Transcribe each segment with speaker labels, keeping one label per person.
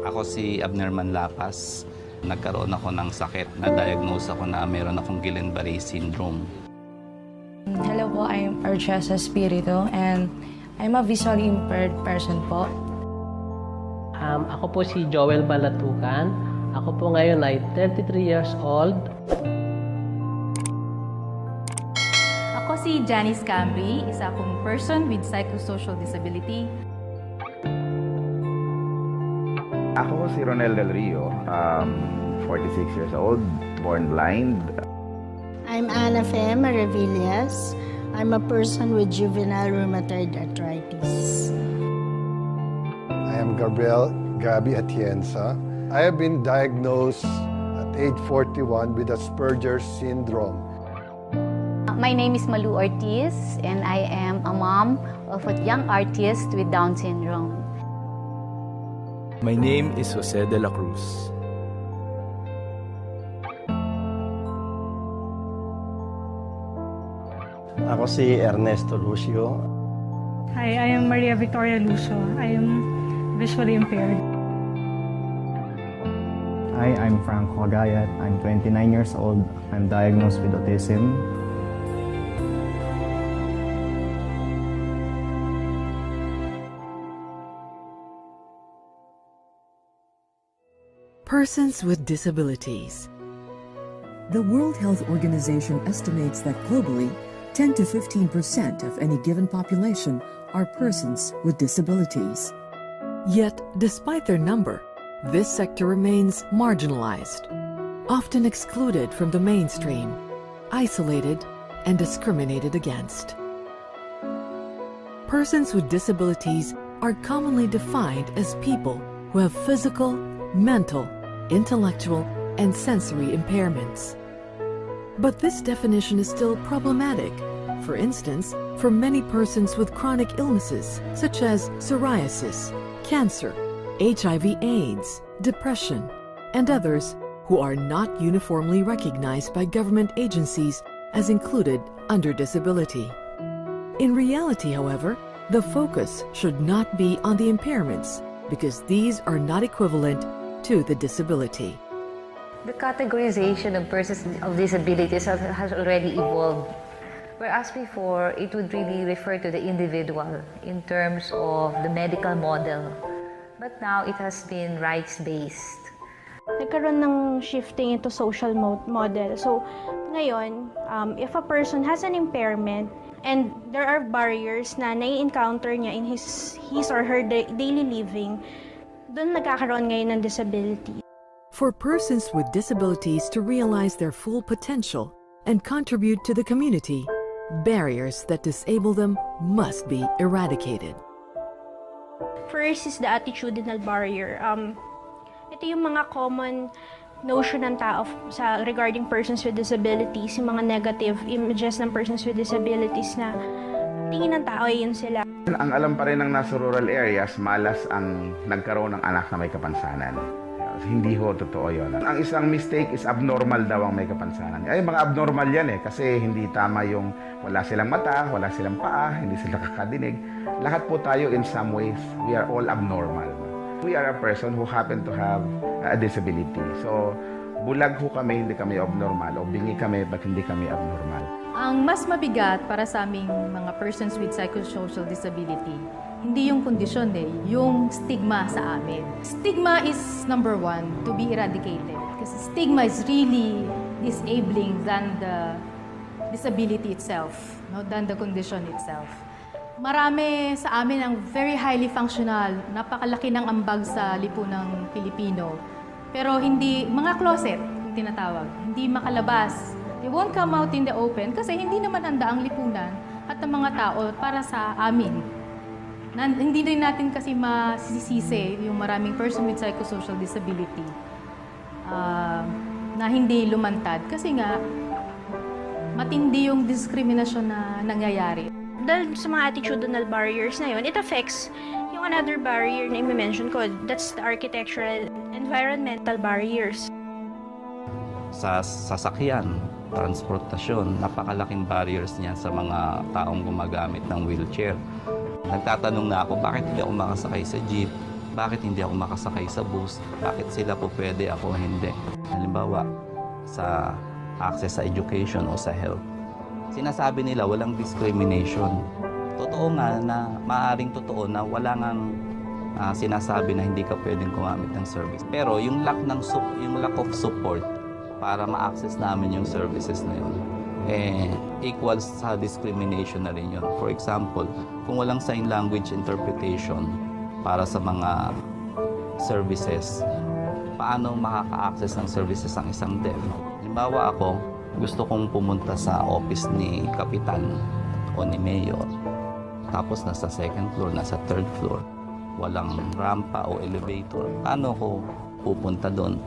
Speaker 1: Ako si Abner Manlapas. Nagkaroon ako ng sakit. Na-diagnose ako na meron akong Guillain-Barré syndrome.
Speaker 2: Hello po, I'm Archesa Espiritu and I'm a visually impaired person po.
Speaker 3: Ako po si Joel Balatukan. Ako po ngayon ay 33 years old.
Speaker 4: Ako si Janice Cambry, isa akong person with psychosocial disability.
Speaker 5: Ako si Ronel Del Rio, 46 years old, born blind.
Speaker 6: I'm Ana Fe Maravillas. I'm a person with juvenile rheumatoid arthritis.
Speaker 7: I am Gabi Atienza. I have been diagnosed at age 41 with Asperger's syndrome.
Speaker 8: My name is Malu Ortiz and I am a mom of a young artist with Down syndrome.
Speaker 9: My name is Jose de la Cruz.
Speaker 10: Ako si Ernesto Lucio.
Speaker 11: Hi, I am Maria Victoria Lucio. I am visually impaired.
Speaker 12: Hi, I'm Frank Hagayat. I'm 29 years old. I'm diagnosed with autism.
Speaker 13: Persons with disabilities.
Speaker 14: The World Health Organization estimates that globally, 10 to 15% of any given population are persons with disabilities.
Speaker 13: Yet, despite their number, this sector remains marginalized, often excluded from the mainstream, isolated, and discriminated against. Persons with disabilities are commonly defined as people who have physical, mental, intellectual, and sensory impairments. But this definition is still problematic. For instance, for many persons with chronic illnesses such as psoriasis, cancer, HIV/AIDS, depression, and others who are not uniformly recognized by government agencies as included under disability. In reality, however, the focus should not be on the impairments because these are not equivalent to the disability.
Speaker 15: The categorization of persons of disabilities has already evolved. Whereas before, it would really refer to the individual in terms of the medical model. But now, it has been rights-based.
Speaker 16: Nagkaroon ng shifting into social model. So, ngayon, if a person has an impairment and there are barriers na nai-encounter niya in his or her daily living, doon nagkakaroon ngayon ng disability.
Speaker 13: For persons with disabilities to realize their full potential and contribute to the community, barriers that disable them must be eradicated.
Speaker 16: First is the attitudinal barrier. Ito yung mga common notion ng tao regarding persons with disabilities, yung mga negative images ng persons with disabilities na tingin ng tao yun sila.
Speaker 5: Ang alam pa rin ng nasa rural areas, malas ang nagkaroon ng anak na may kapansanan. Hindi ho totoo yun. Ang isang mistake is abnormal daw ang may kapansanan. Ay, mga abnormal yan kasi hindi tama yung wala silang mata, wala silang paa, hindi sila kakadinig. Lahat po tayo in some ways, we are all abnormal. We are a person who happen to have a disability. So, bulag ho kami, hindi kami abnormal. O bingi kami, ba't hindi kami abnormal?
Speaker 4: Ang mas mabigat para sa aming mga persons with psychosocial disability, hindi yung kondisyon yung stigma sa amin. Stigma is number one to be eradicated. Kasi stigma is really disabling than the disability itself, than the condition itself. Marami sa amin ang very highly functional, napakalaki ng ambag sa lipunang Pilipino. Pero hindi, mga closet, tinatawag, hindi makalabas. They won't come out in the open kasi hindi naman handa ang lipunan at ang mga tao para sa amin. Hindi rin natin kasi masisisi yung maraming person with psychosocial disability na hindi lumantad kasi nga matindi yung diskriminasyon na nangyayari.
Speaker 16: Dahil sa mga attitudinal barriers na yun, it affects yung another barrier na i-mention ko, that's the architectural environmental barriers.
Speaker 1: Sa sasakyan, transportasyon, napakalaking barriers niya sa mga taong gumagamit ng wheelchair. Nagtatanong na ako, bakit hindi ako makasakay sa jeep? Bakit hindi ako makasakay sa bus? Bakit sila po pwede, ako hindi? Halimbawa, sa access sa education o sa health. Sinasabi nila walang discrimination. Totoo nga na maaaring totoo na wala ngang sinasabi na hindi ka pwedeng gumamit ng service. Pero yung lack of support para ma-access namin yung services na yun, equals sa discrimination na rin yun. For example, kung walang sign language interpretation para sa mga services, paano makaka-access ng services ang isang deaf? Halimbawa ako, gusto kong pumunta sa office ni Kapitan o ni Mayor. Tapos nasa second floor, nasa third floor. Walang rampa o elevator. Paano ko pupunta doon?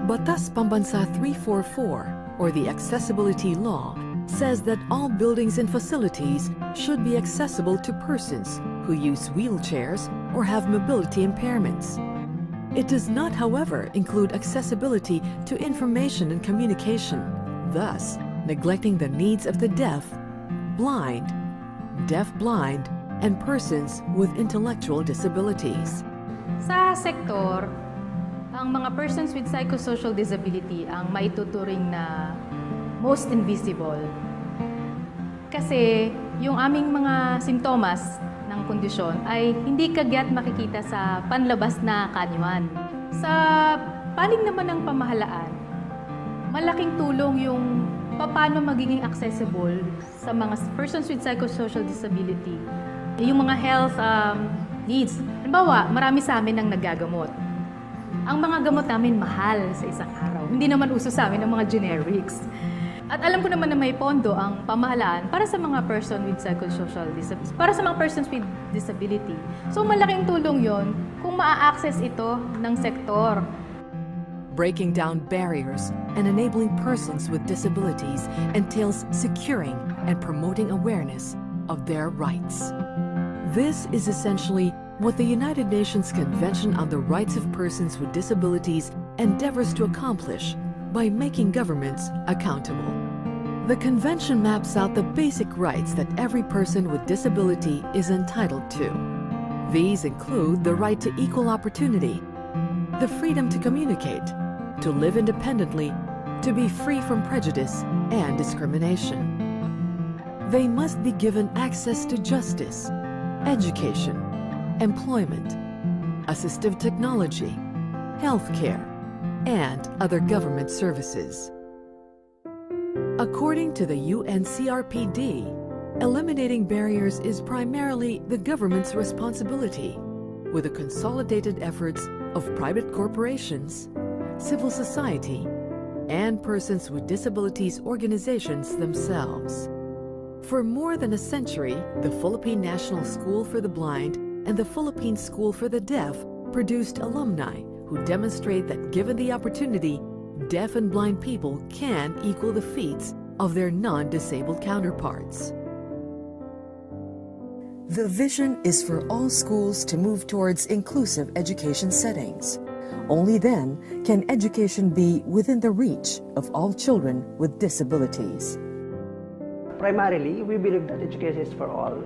Speaker 13: Batas Pambansa 344, or the Accessibility Law, says that all buildings and facilities should be accessible to persons who use wheelchairs or have mobility impairments. It does not, however, include accessibility to information and communication, thus neglecting the needs of the deaf, blind, deaf-blind, and persons with intellectual disabilities.
Speaker 4: Sa sektor, ang mga persons with psychosocial disability ang maituturing na most invisible. Kasi yung aming mga simptomas ng kondisyon ay hindi kagyat makikita sa panlabas na kanyuan. Sa panig naman ng pamahalaan, malaking tulong yung paano magiging accessible sa mga persons with psychosocial disability. Yung mga health needs. Halimbawa, marami sa amin ang nagagamot. Ang mga gamot namin mahal sa isang araw. Hindi naman uso sa amin ang mga generics. At alam ko naman na may pondo ang pamahalaan para sa mga person with psychosocial disability, para sa mga persons with disability. So malaking tulong yon kung maa-access ito ng sektor.
Speaker 13: Breaking down barriers and enabling persons with disabilities entails securing and promoting awareness of their rights. This is essentially what the United Nations Convention on the Rights of Persons with Disabilities endeavors to accomplish by making governments accountable. The convention maps out the basic rights that every person with disability is entitled to. These include the right to equal opportunity, the freedom to communicate, to live independently, to be free from prejudice and discrimination. They must be given access to justice, education, employment, assistive technology, healthcare, and other government services. According to the UNCRPD, eliminating barriers is primarily the government's responsibility, with the consolidated efforts of private corporations, civil society, and persons with disabilities organizations themselves. For more than a century, the Philippine National School for the Blind and the Philippine School for the Deaf produced alumni who demonstrate that given the opportunity, deaf and blind people can equal the feats of their non-disabled counterparts.
Speaker 14: The vision is for all schools to move towards inclusive education settings. Only then can education be within the reach of all children with disabilities.
Speaker 17: Primarily, we believe that education is for all.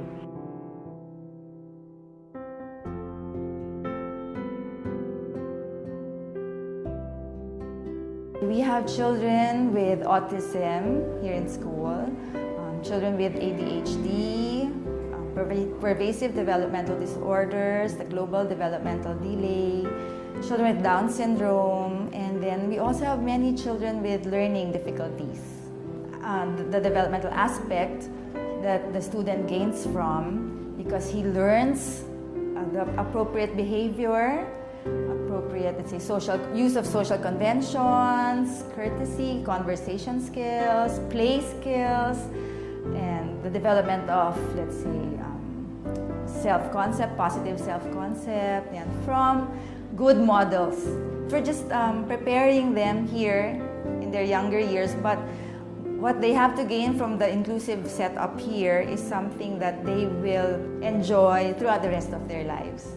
Speaker 18: We have children with autism here in school, children with ADHD, pervasive developmental disorders, the global developmental delay, children with Down syndrome, and then we also have many children with learning difficulties. The developmental aspect that the student gains from because he learns the appropriate behavior, appropriate, let's say, use of social conventions, courtesy, conversation skills, play skills, and the development of, let's say, self-concept, positive self-concept, and from good models. We're just preparing them here in their younger years, but what they have to gain from the inclusive setup here is something that they will enjoy throughout the rest of their lives.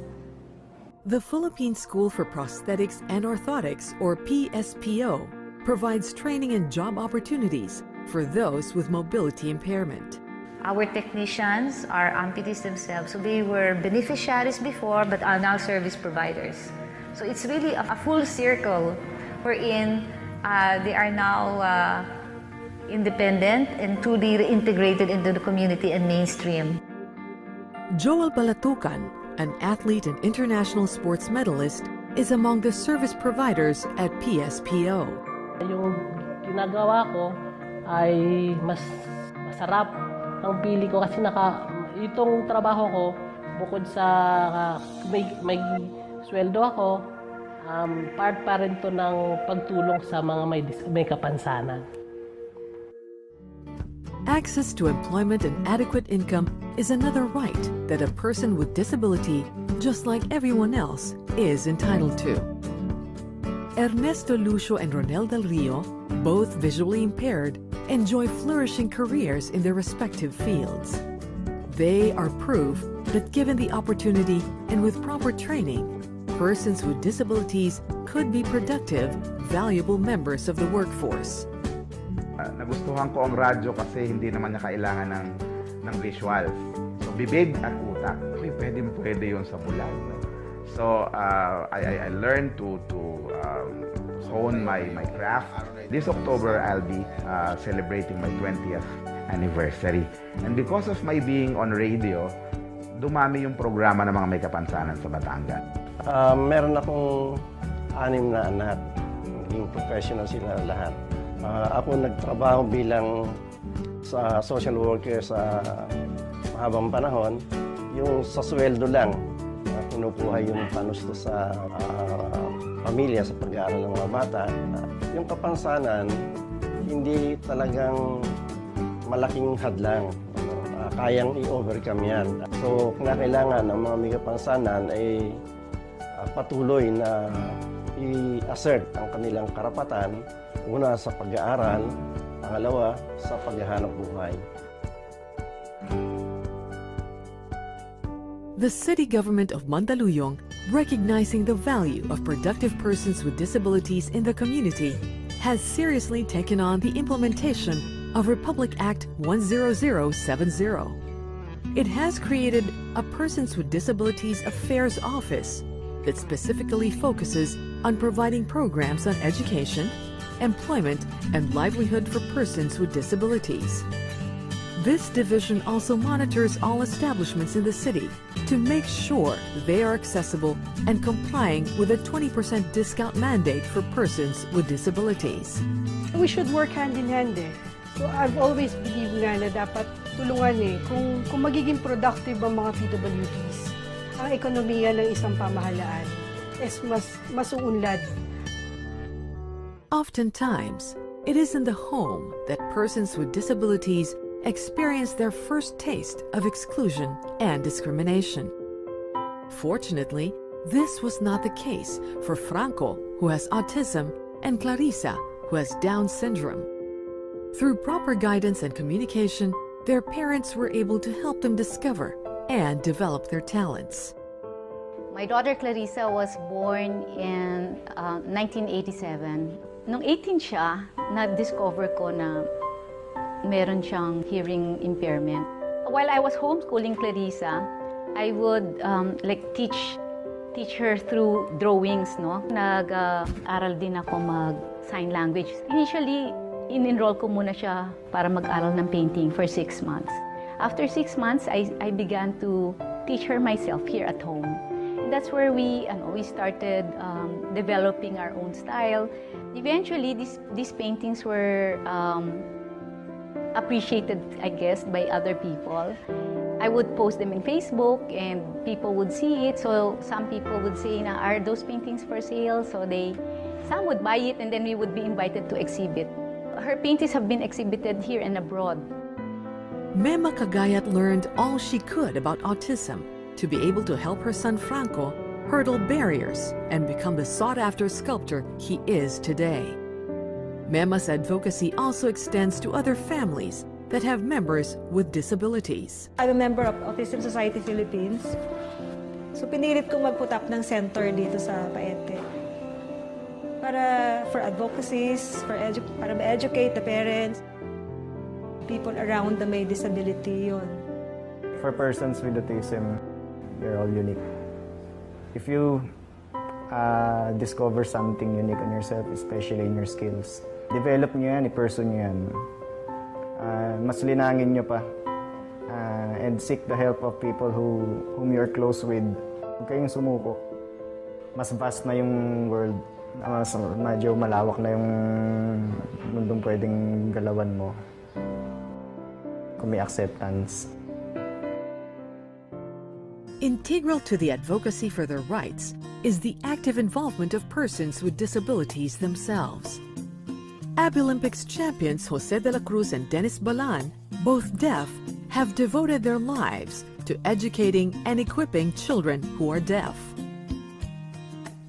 Speaker 13: The Philippine School for Prosthetics and Orthotics, or PSPO, provides training and job opportunities for those with mobility impairment.
Speaker 15: Our technicians are amputees themselves, so they were beneficiaries before but are now service providers. So it's really a full circle wherein they are now independent and truly reintegrated into the community and mainstream.
Speaker 13: Joel Balatucan, an athlete and international sports medalist, is among the service providers at PSPO.
Speaker 3: Yung ginagawa ko ay mas masarap ang pili ko kasi itong trabaho ko bukod sa may sweldo ako, part pa rin to ng pagtulong sa mga may kapansanan.
Speaker 13: Access to employment and adequate income is another right that a person with disability, just like everyone else, is entitled to. Ernesto Lucio and Ronel Del Rio, both visually impaired, enjoy flourishing careers in their respective fields. They are proof that given the opportunity and with proper training, persons with disabilities could be productive, valuable members of the workforce.
Speaker 5: Nagustuhan ko ang radyo kasi hindi naman niya kailangan ng visuals. So, bibig at utak. Pwede yun sa bulag. No? So, I learned to hone my craft. This October, I'll be celebrating my 20th anniversary. And because of my being on radio, dumami yung programa ng mga may kapansanan sa Batangas.
Speaker 10: Meron akong 6 na anak. Naging professional sila lahat. Ako nagtrabaho bilang sa social worker sa mahabang panahon. Yung sa sweldo lang, kinukuha yung panusto sa pamilya sa pag-aaral ng mga bata. Yung kapansanan, hindi talagang malaking hadlang. Kayang i-overcome yan. So, kailangan ng mga may kapansanan ay patuloy na i-assert ang kanilang karapatan. Una sa pag-aaral, pangalawa sa paghahanap buhay.
Speaker 13: The city government of Mandaluyong, recognizing the value of productive persons with disabilities in the community, has seriously taken on the implementation of Republic Act 10070. It has created a Persons with Disabilities Affairs Office that specifically focuses on providing programs on education, employment, and livelihood for persons with disabilities. This division also monitors all establishments in the city to make sure they are accessible and complying with a 20% discount mandate for persons with disabilities.
Speaker 19: We should work hand in hand eh. So I've always believed nga na dapat tulungan eh. Kung magiging productive ang mga PWDs, ang ekonomiya ng isang pamahalaan is mas uunlad.
Speaker 13: Oftentimes, it is in the home that persons with disabilities experience their first taste of exclusion and discrimination. Fortunately, this was not the case for Franco, who has autism, and Clarissa, who has Down syndrome. Through proper guidance and communication, their parents were able to help them discover and develop their talents.
Speaker 8: My daughter Clarissa was born in 1987. Nung 18 siya, na-discover ko na meron siyang hearing impairment. While I was homeschooling Clarissa, I would teach her through drawings, no? Nag-aral din ako mag-sign language. Initially, in-enroll ko muna siya para mag-aral ng painting for 6 months. After 6 months, I began to teach her myself here at home. And that's where we started developing our own style. Eventually, these paintings were appreciated, I guess, by other people. I would post them in Facebook and people would see it. So some people would say, are those paintings for sale? So some would buy it and then we would be invited to exhibit. Her paintings have been exhibited here and abroad.
Speaker 13: Mema Cagayat learned all she could about autism to be able to help her son Franco hurdle barriers and become the sought-after sculptor he is today. Mema's advocacy also extends to other families that have members with disabilities.
Speaker 20: I'm a member of Autism Society Philippines. So pinilit kong mag-put up ng center dito sa Paete. For advocacies, para ma-educate the parents. people around the may disability yun.
Speaker 12: For persons with autism, you're all unique. If you discover something unique on yourself, especially in your skills, develop nyo yan, i-pursue nyo yan. Mas linangin nyo pa. And seek the help of people whom you're close with. Huwag kayong sumuko. Mas vast na yung world. Mas medyo malawak na yung mundong pwedeng galawan mo. Kung may acceptance.
Speaker 13: Integral to the advocacy for their rights is the active involvement of persons with disabilities themselves. Abilympics champions Jose de la Cruz and Dennis Balan, both deaf, have devoted their lives to educating and equipping children who are deaf.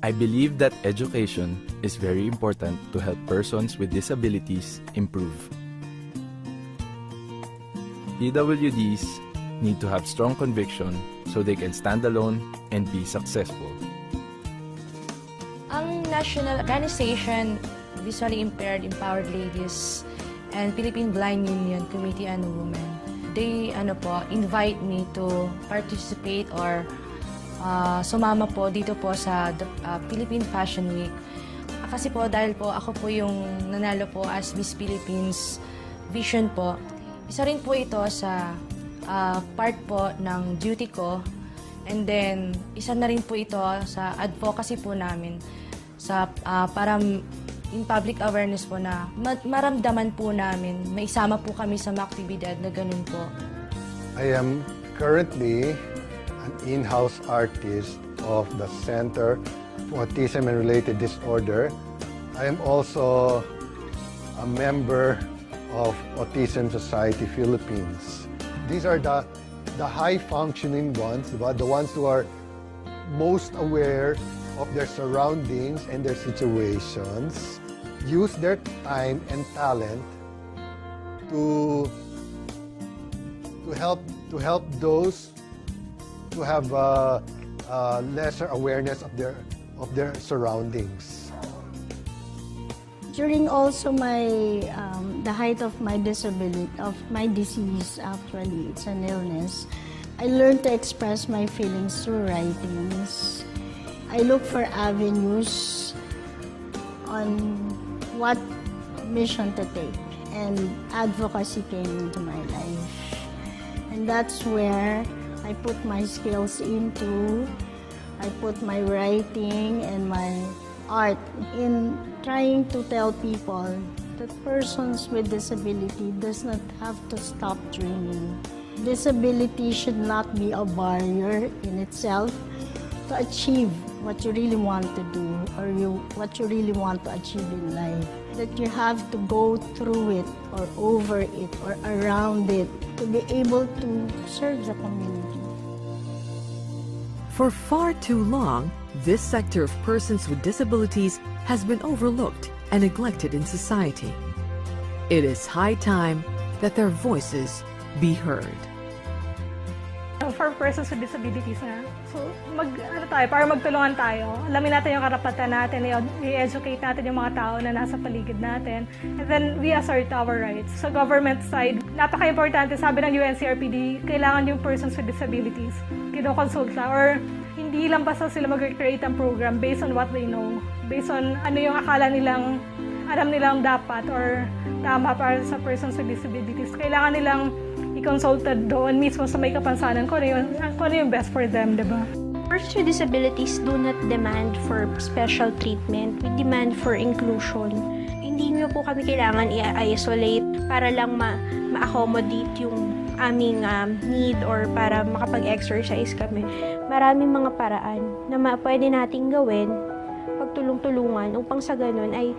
Speaker 9: I believe that education is very important to help persons with disabilities improve. PWDs need to have strong conviction so they can stand alone and be successful.
Speaker 2: Ang National Organization Visually Impaired Empowered Ladies and Philippine Blind Union Committee on Women, they invite me to participate or sumama po dito po sa Philippine Fashion Week. Kasi po dahil po ako po yung nanalo po as Miss Philippines Vision po. Isa rin po ito sa part po ng duty ko. And then isa na rin po ito sa advocacy po namin sa para in public awareness po na maramdaman po namin, maisama po kami sa mga aktibidad na ganun po.
Speaker 7: I am currently an in-house artist of the Center for Autism and Related Disorder. I am also a member of Autism Society Philippines. These are the high-functioning ones, the ones who are most aware of their surroundings and their situations, use their time and talent to help those who have lesser awareness of their surroundings.
Speaker 6: During also the height of my disability, of my disease, actually, it's an illness, I learned to express my feelings through writings. I look for avenues on what mission to take, and advocacy came into my life. And that's where I put my skills into. I put my writing and my art in trying to tell people that persons with disability does not have to stop dreaming. Disability should not be a barrier in itself to achieve what you really want to do or what you really want to achieve in life. That you have to go through it or over it or around it to be able to serve the community.
Speaker 13: For far too long, this sector of persons with disabilities has been overlooked and neglected in society. It is high time that their voices be heard.
Speaker 11: For persons with disabilities so para magtulungan tayo. Alamin natin yung karapatan natin, i-educate natin yung mga tao na nasa paligid natin. And then we assert our rights. Sa government side, napaka-importante, sabi ng UNCRPD, kailangan yung persons with disabilities kinokonsulta or hindi lang basta sila mag-create ang program based on what they know. Based on ano yung akala nilang, alam nilang dapat or tama para sa persons with disabilities. Kailangan nilang i-consulted doon mismo sa may kapansanan kung ano yung best for them, di ba?
Speaker 16: Persons with disabilities do not demand for special treatment. We demand for inclusion. Hindi nyo po kami kailangan i-isolate para lang ma-accommodate yung aming need or para makapag-exercise kami. Maraming mga paraan na pwede nating gawin, pagtulong-tulungan upang sa ganun ay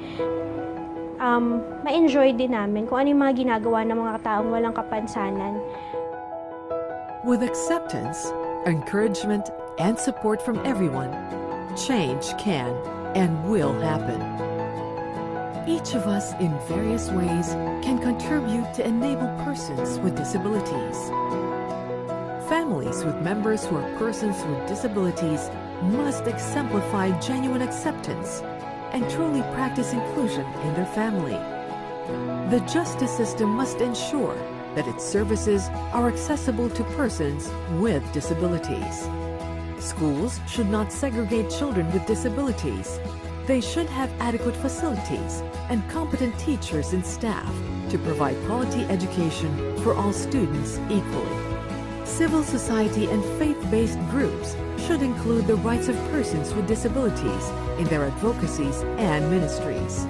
Speaker 16: ma-enjoy din namin kung ano yung mga ginagawa ng mga taong walang kapansanan.
Speaker 13: With acceptance, encouragement, and support from everyone, change can and will happen. Each of us in various ways can contribute to enable persons with disabilities. Families with members who are persons with disabilities must exemplify genuine acceptance and truly practice inclusion in their family. The justice system must ensure that its services are accessible to persons with disabilities. Schools should not segregate children with disabilities. They should have adequate facilities and competent teachers and staff to provide quality education for all students equally. Civil society and faith-based groups should include the rights of persons with disabilities in their advocacies and ministries.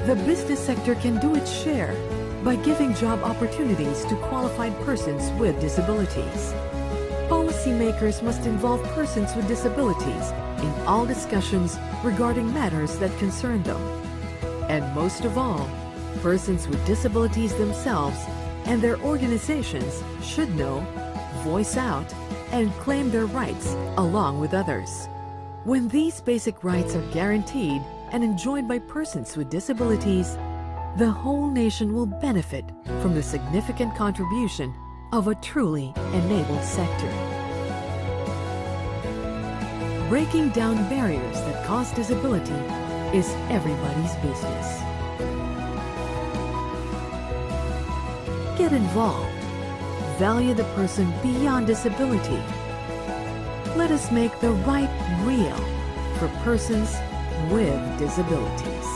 Speaker 13: The business sector can do its share by giving job opportunities to qualified persons with disabilities. Policymakers must involve persons with disabilities in all discussions regarding matters that concern them. And most of all, persons with disabilities themselves and their organizations should know, voice out, and claim their rights along with others. When these basic rights are guaranteed and enjoyed by persons with disabilities, the whole nation will benefit from the significant contribution of a truly enabled sector. Breaking down barriers that cause disability is everybody's business. Get involved. Value the person beyond disability. Let us make the right real for persons with disabilities.